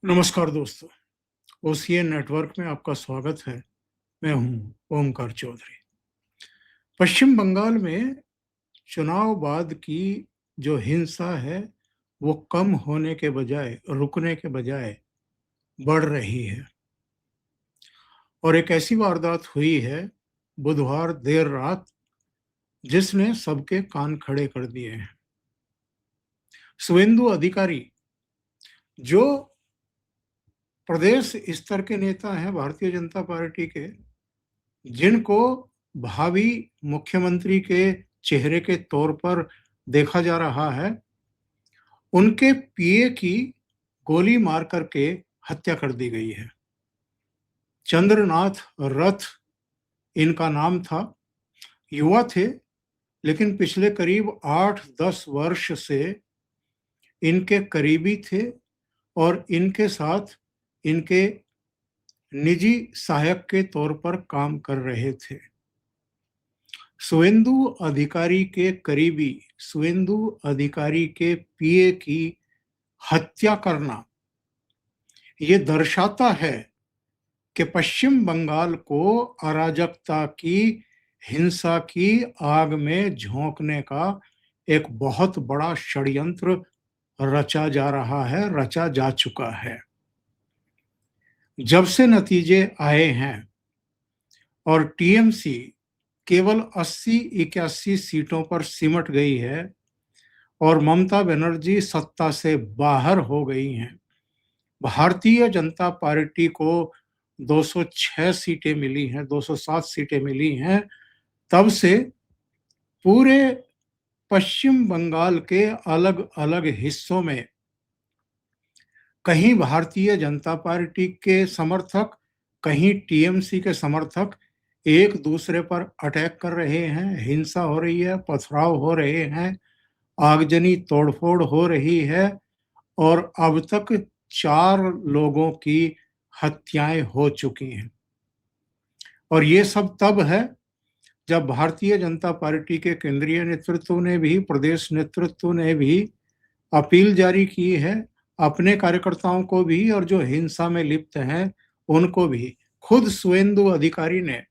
नमस्कार दोस्तों, OCN network में आपका स्वागत है। मैं हूं ओमकार चौधरी। पश्चिम बंगाल में चुनाव बाद की जो हिंसा है, वो कम होने के बजाय, रुकने के बजाय बढ़ रही है। और एक ऐसी वारदात हुई है बुधवार देर रात, जिसने सबके कान खड़े कर दिए हैं। शुवेंदु अधिकारी, जो प्रदेश स्तर के नेता हैं भारतीय जनता पार्टी के, जिनको भावी मुख्यमंत्री के चेहरे के तौर पर देखा जा रहा है, उनके पीए की गोली मार करके हत्या कर दी गई है। चंद्रनाथ रथ इनका नाम था। युवा थे, लेकिन पिछले करीब 8-10 वर्ष से इनके करीबी थे और इनके साथ इनके निजी सहायक के तौर पर काम कर रहे थे। शुवेंदु अधिकारी के करीबी, शुवेंदु अधिकारी के पीए की हत्या करना ये दर्शाता है कि पश्चिम बंगाल को अराजकता की, हिंसा की आग में झोंकने का एक बहुत बड़ा षड्यंत्र रचा जा रहा है, रचा जा चुका है। जब से नतीजे आए हैं और टीएमसी केवल 80-81 सीटों पर सिमट गई है और ममता बनर्जी सत्ता से बाहर हो गई हैं, भारतीय जनता पार्टी को 206 सीटें मिली हैं, 207 सीटें मिली हैं, तब से पूरे पश्चिम बंगाल के अलग अलग हिस्सों में कहीं भारतीय जनता पार्टी के समर्थक, कहीं टीएमसी के समर्थक एक दूसरे पर अटैक कर रहे हैं, हिंसा हो रही है, पथराव हो रहे हैं, आगजनी तोड़फोड़ हो रही है और अब तक 4 लोगों की हत्याएं हो चुकी हैं। और ये सब तब है जब भारतीय जनता पार्टी के केंद्रीय नेतृत्व ने भी, प्रदेश नेतृत्व ने भी अपील जारी की है अपने कार्यकर्ताओं को भी, और जो हिंसा में लिप्त हैं उनको भी। खुद शुवेंदु अधिकारी ने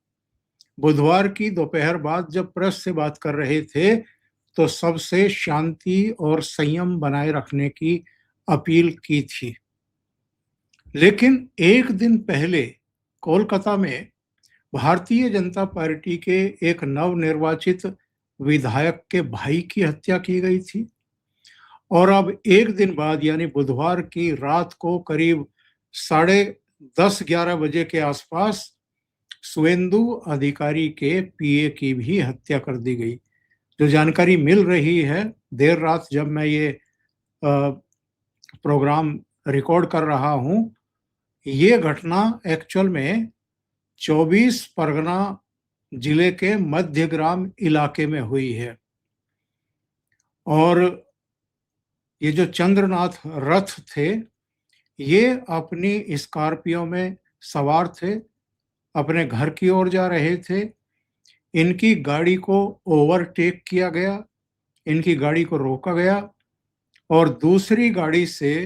बुधवार की दोपहर बाद जब प्रेस से बात कर रहे थे, तो सबसे शांति और संयम बनाए रखने की अपील की थी। लेकिन एक दिन पहले कोलकाता में भारतीय जनता पार्टी के एक नवनिर्वाचित विधायक के भाई की हत्या की गई थी और अब एक दिन बाद यानी बुधवार की रात को करीब 10:30-11 बजे के आसपास शुवेंदु अधिकारी के पीए की भी हत्या कर दी गई। जो जानकारी मिल रही है, देर रात जब मैं ये प्रोग्राम रिकॉर्ड कर रहा हूं, ये घटना एक्चुअल में 24 परगना जिले के मध्यग्राम इलाके में हुई है। और ये जो चंद्रनाथ रथ थे, ये अपनी स्कॉर्पियो में सवार थे, अपने घर की ओर जा रहे थे। इनकी गाड़ी को ओवरटेक किया गया, इनकी गाड़ी को रोका गया और दूसरी गाड़ी से,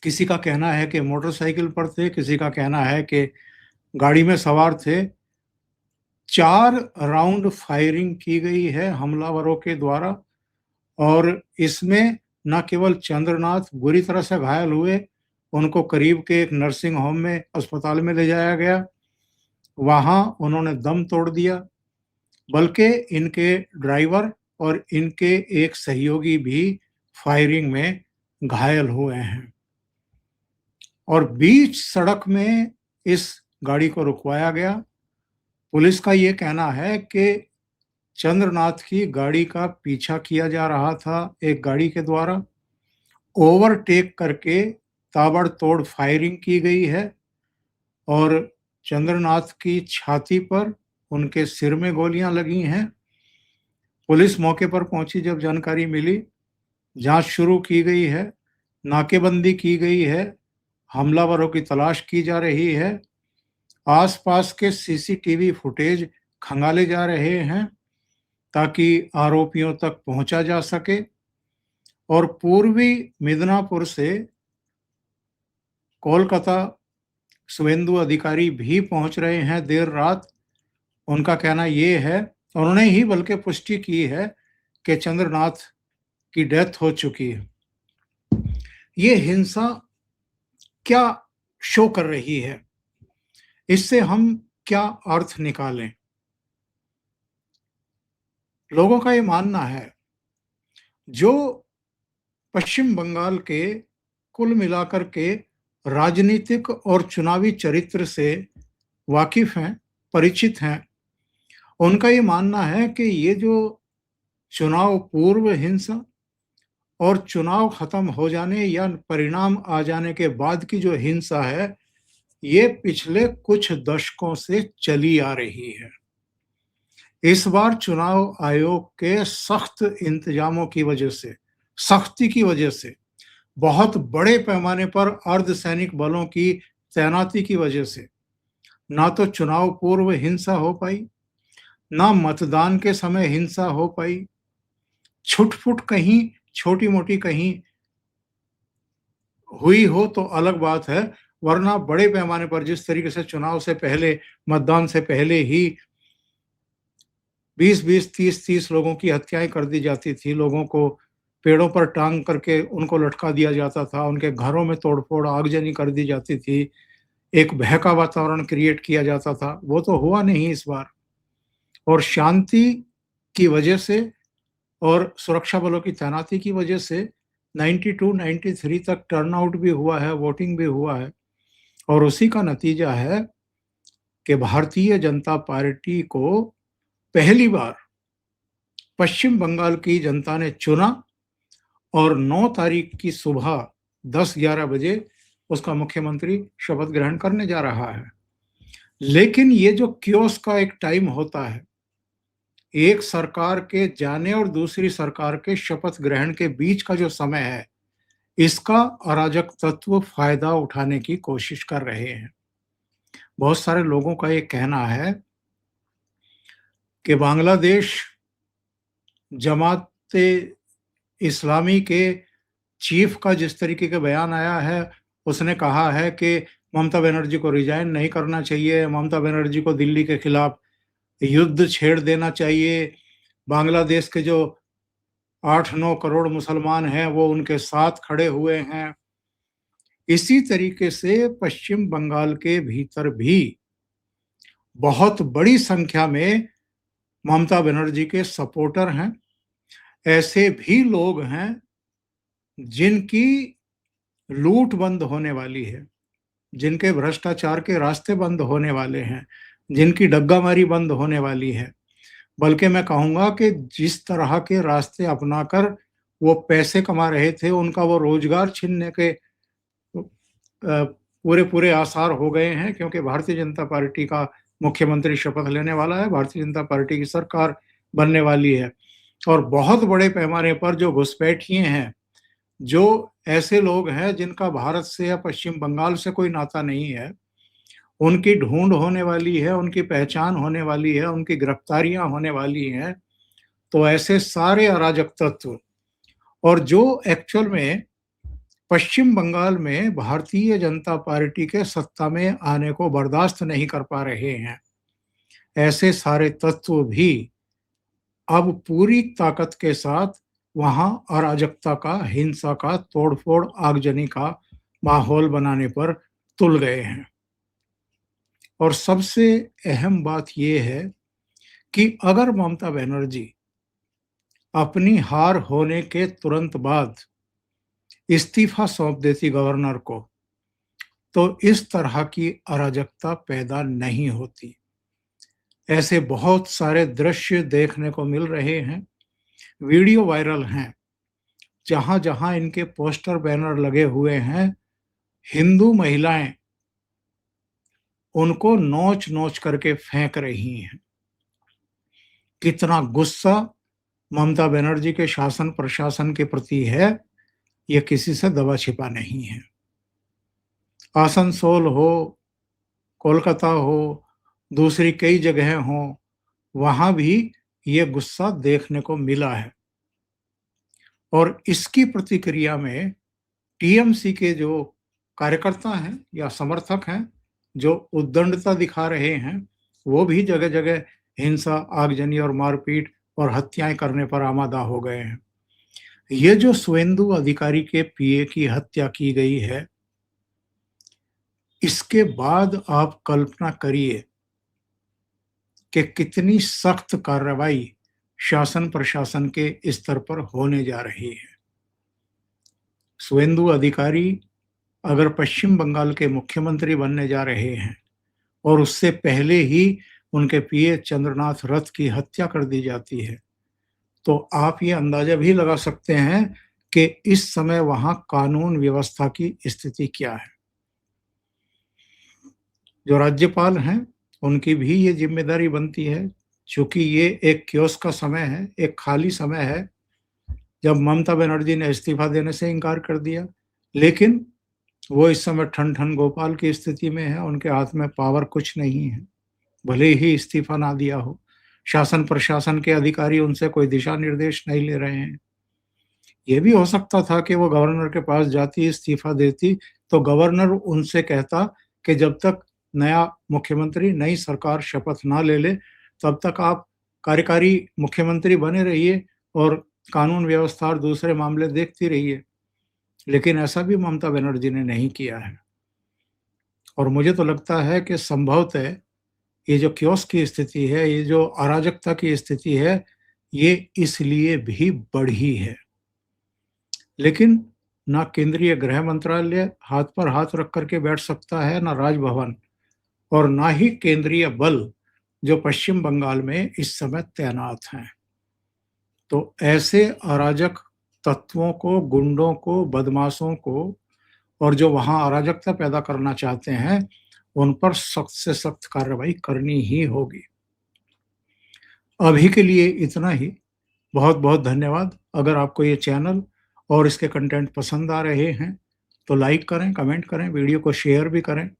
किसी का कहना है कि मोटरसाइकिल पर थे, किसी का कहना है कि गाड़ी में सवार थे, 4 राउंड फायरिंग की गई है हमलावरों के द्वारा। और इसमें न केवल चंद्रनाथ बुरी तरह से घायल हुए, उनको करीब के एक नर्सिंग होम में, अस्पताल में ले जाया गया, वहां उन्होंने दम तोड़ दिया, बल्कि इनके ड्राइवर और इनके एक सहयोगी भी फायरिंग में घायल हुए हैं। और बीच सड़क में इस गाड़ी को रुकवाया गया। पुलिस का ये कहना है कि चंद्रनाथ की गाड़ी का पीछा किया जा रहा था एक गाड़ी के द्वारा, ओवरटेक करके ताबड़तोड़ फायरिंग की गई है और चंद्रनाथ की छाती पर, उनके सिर में गोलियां लगी हैं। पुलिस मौके पर पहुंची जब जानकारी मिली, जांच शुरू की गई है, नाकेबंदी की गई है, हमलावरों की तलाश की जा रही है, आसपास के सीसीटीवी फुटेज खंगाले जा रहे हैं ताकि आरोपियों तक पहुंचा जा सके। और पूर्वी मिदनापुर से कोलकाता शुभेंदु अधिकारी भी पहुंच रहे हैं देर रात। उनका कहना ये है, उन्होंने ही बल्कि पुष्टि की है कि चंद्रनाथ की डेथ हो चुकी है। ये हिंसा क्या शो कर रही है, इससे हम क्या अर्थ निकालें? लोगों का ये मानना है, जो पश्चिम बंगाल के कुल मिलाकर के राजनीतिक और चुनावी चरित्र से वाकिफ हैं, परिचित हैं, उनका ये मानना है कि ये जो चुनाव पूर्व हिंसा और चुनाव खत्म हो जाने या परिणाम आ जाने के बाद की जो हिंसा है, ये पिछले कुछ दशकों से चली आ रही है। इस बार चुनाव आयोग के सख्त इंतजामों की वजह से, सख्ती की वजह से, बहुत बड़े पैमाने पर अर्धसैनिक बलों की तैनाती की वजह से ना तो चुनाव पूर्व हिंसा हो पाई, ना मतदान के समय हिंसा हो पाई। छुटपुट कहीं छोटी-मोटी कहीं हुई हो तो अलग बात है, वरना बड़े पैमाने पर जिस तरीके से चुनाव से पहले, मतदान से पहले ही 20-20, 30-30 लोगों की हत्याएं कर दी जाती थी, लोगों को पेड़ों पर टांग करके उनको लटका दिया जाता था, उनके घरों में तोड़फोड़, आगजनी कर दी जाती थी, एक भय का वातावरण क्रिएट किया जाता था, वो तो हुआ नहीं इस बार। और शांति की वजह से और सुरक्षा बलों की तैनाती की वजह से 92-93 तक टर्नआउट भी हुआ है, वोटिंग भी हुआ है, और उसी का नतीजा है कि भारतीय जनता पार्टी को पहली बार पश्चिम बंगाल की जनता ने चुना और 9 तारीख की सुबह 10-11 बजे उसका मुख्यमंत्री शपथ ग्रहण करने जा रहा है। लेकिन ये जो कियोस्क का एक टाइम होता है, एक सरकार के जाने और दूसरी सरकार के शपथ ग्रहण के बीच का जो समय है, इसका अराजक तत्व फायदा उठाने की कोशिश कर रहे हैं। बहुत सारे लोगों का ये कहना है कि बांग्लादेश जमात-ए-इस्लामी के चीफ का जिस तरीके का बयान आया है, उसने कहा है कि ममता बनर्जी को रिजाइन नहीं करना चाहिए, ममता बनर्जी को दिल्ली के खिलाफ युद्ध छेड़ देना चाहिए, बांग्लादेश के जो 8-9 करोड़ मुसलमान हैं, वो उनके साथ खड़े हुए हैं। इसी तरीके से पश्चिम बंगाल के भीतर भी बहुत बड़ी संख्या में ममता बनर्जी के सपोर्टर हैं। ऐसे भी लोग हैं जिनकी लूट बंद होने वाली है, जिनके भ्रष्टाचार के रास्ते बंद होने वाले हैं, जिनकी डग्गामारी बंद होने वाली है। बल्कि मैं कहूँगा कि जिस तरह के रास्ते अपनाकर वो पैसे कमा रहे थे, उनका वो रोजगार छीनने के पूरे आसार हो गए हैं, क्योंकि भारतीय जनता पार्टी का मुख्यमंत्री शपथ लेने वाला है, भारतीय जनता पार्टी की सरकार बनने वाली है। और बहुत बड़े पैमाने पर जो घुसपैठिए हैं, जो ऐसे लोग हैं जिनका भारत से या पश्चिम बंगाल से कोई नाता नहीं है, उनकी ढूंढ होने वाली है, उनकी पहचान होने वाली है, उनकी गिरफ्तारियां होने वाली हैं। तो ऐसे सारे अराजक तत्व, और जो एक्चुअल में पश्चिम बंगाल में भारतीय जनता पार्टी के सत्ता में आने को बर्दाश्त नहीं कर पा रहे हैं, ऐसे सारे तत्व भी अब पूरी ताकत के साथ वहां अराजकता का, हिंसा का, तोड़फोड़, आगजनी का माहौल बनाने पर तुल गए हैं। और सबसे अहम बात यह है कि अगर ममता बनर्जी अपनी हार होने के तुरंत बाद इस्तीफा सौंप देती गवर्नर को, तो इस तरह की अराजकता पैदा नहीं होती। ऐसे बहुत सारे दृश्य देखने को मिल रहे हैं, वीडियो वायरल हैं, जहां-जहां इनके पोस्टर बैनर लगे हुए हैं, हिंदू महिलाएं उनको नोच-नोच करके फेंक रही हैं। कितना गुस्सा ममता बनर्जी के शासन प्रशासन के प्रति है, यह किसी से दबा छिपा नहीं है। आसनसोल हो, कोलकाता हो, दूसरी कई जगह हों, वहां भी ये गुस्सा देखने को मिला है। और इसकी प्रतिक्रिया में टीएमसी के जो कार्यकर्ता हैं या समर्थक हैं जो उद्दंडता दिखा रहे हैं, वो भी जगह-जगह हिंसा, आगजनी और मारपीट और हत्याएँ करने पर आमादा हो गए हैं। ये जो शुवेंदु अधिकारी के पीए की हत्या की गई है, इसके बाद आप कल्पना करिए कि कितनी सख्त कार्रवाई शासन-प्रशासन के स्तर पर होने जा रही है। शुवेंदु अधिकारी अगर पश्चिम बंगाल के मुख्यमंत्री बनने जा रहे हैं और उससे पहले ही उनके पीए चंद्रनाथ रथ की हत्या कर दी जाती है, तो आप ये अंदाजा भी लगा सकते हैं कि इस समय वहाँ कानून व्यवस्था की स्थिति क्या है। जो राज्यपाल हैं, उनकी भी ये ज़िम्मेदारी बनती है, चूँकि ये एक कियोस्क का समय है, एक खाली समय है, जब ममता बनर्जी ने इस्तीफ़ा देने से इनकार कर दिया। लेकिन वो इस समय ठन-ठन गोपाल की स्थिति में है, उनके हाथ में पावर कुछ नहीं है, भले ही इस्तीफ़ा ना दिया हो। शासन-प्रशासन के अधिकारी उनसे कोई दिशा-निर्देश नहीं ले रहे हैं। ये भी हो सकता था कि वो गवर्नर के पास जाती, इस्तीफ़ा देती, तो गवर्नर उनसे कहता कि जब तक नया मुख्यमंत्री, नई सरकार शपथ ना ले ले, तब तक आप कार्यकारी मुख्यमंत्री बने रहिए और कानून व्यवस्था और दूसरे मामले देखती रहिए। लेकिन ऐसा भी ममता बनर्जी ने नहीं किया है और मुझे तो लगता है कि संभवतः ये जो कियोस्क की स्थिति है, ये जो अराजकता की स्थिति है, ये इसलिए भी बढ़ी है। लेकिन ना केंद्रीय गृह मंत्रालय हाथ पर हाथ रख कर के बैठ सकता है, ना राजभवन और ना ही केंद्रीय बल जो पश्चिम बंगाल में इस समय तैनात हैं। तो ऐसे अराजक तत्वों को, गुंडों को, बदमाशों को और जो वहाँ अराजकता पैदा करना चाहते हैं, उन पर सख्त से सख्त कार्रवाई करनी ही होगी। अभी के लिए इतना ही। बहुत-बहुत धन्यवाद। अगर आपको ये चैनल और इसके कंटेंट पसंद आ रहे हैं, तो लाइक करें, कमेंट करें, वीडियो को शेयर भी करें।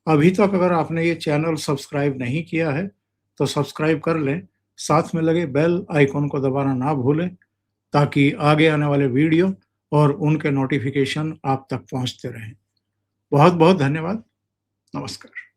अभी तक अगर आपने ये चैनल सब्सक्राइब नहीं किया है, तो सब्सक्राइब कर लें। साथ में लगे बेल आइकन को दबाना ना भूलें, ताकि आगे आने वाले वीडियो और उनके नोटिफ़िकेशन आप तक पहुँचते रहें। बहुत-बहुत धन्यवाद। नमस्कार।